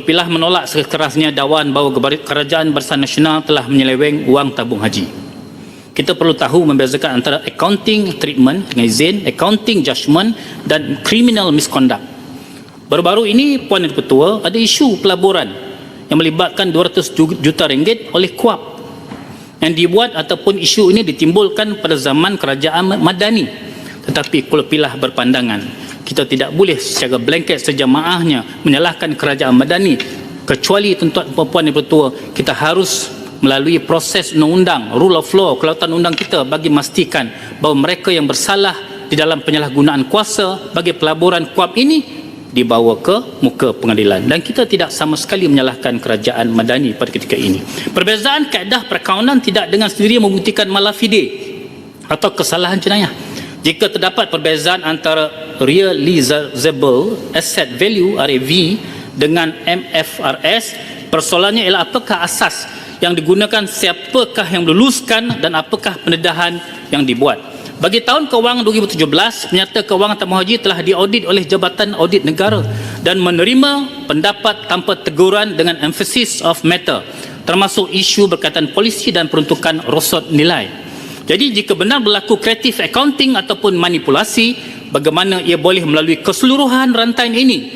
Kuala menolak sekerasnya dakwan bahawa Kerajaan Barisan Nasional telah menyeleweng wang tabung haji. Kita perlu tahu membezakan antara accounting treatment dengan izin, accounting judgment dan criminal misconduct. Baru-baru ini, Puan Ketua, ada isu pelaburan yang melibatkan 200 juta ringgit oleh KUAP yang dibuat ataupun isu ini ditimbulkan pada zaman Kerajaan Madani. Tetapi Kuala berpandangan kita tidak boleh secara blanket sejamaahnya menyalahkan Kerajaan Madani, kecuali tuan-tuan dan puan-puan yang bertua, kita harus melalui proses undang-undang, rule of law, kelautan undang kita bagi memastikan bahawa mereka yang bersalah di dalam penyalahgunaan kuasa bagi pelaburan KUAP ini dibawa ke muka pengadilan. Dan kita tidak sama sekali menyalahkan Kerajaan Madani pada ketika ini. Perbezaan kaedah perkawanan tidak dengan sendiri membuktikan malafide atau kesalahan jenayah. Jika terdapat perbezaan antara realizable asset value RAV dengan MFRS, persoalannya ialah apakah asas yang digunakan, siapakah yang meluluskan dan apakah pendedahan yang dibuat. Bagi tahun kewangan 2017, penyata kewangan tamu haji telah diaudit oleh Jabatan Audit Negara dan menerima pendapat tanpa teguran dengan emphasis of matter, termasuk isu berkaitan polisi dan peruntukan rosot nilai. Jadi jika benar berlaku creative accounting ataupun manipulasi, bagaimana ia boleh melalui keseluruhan rantaian ini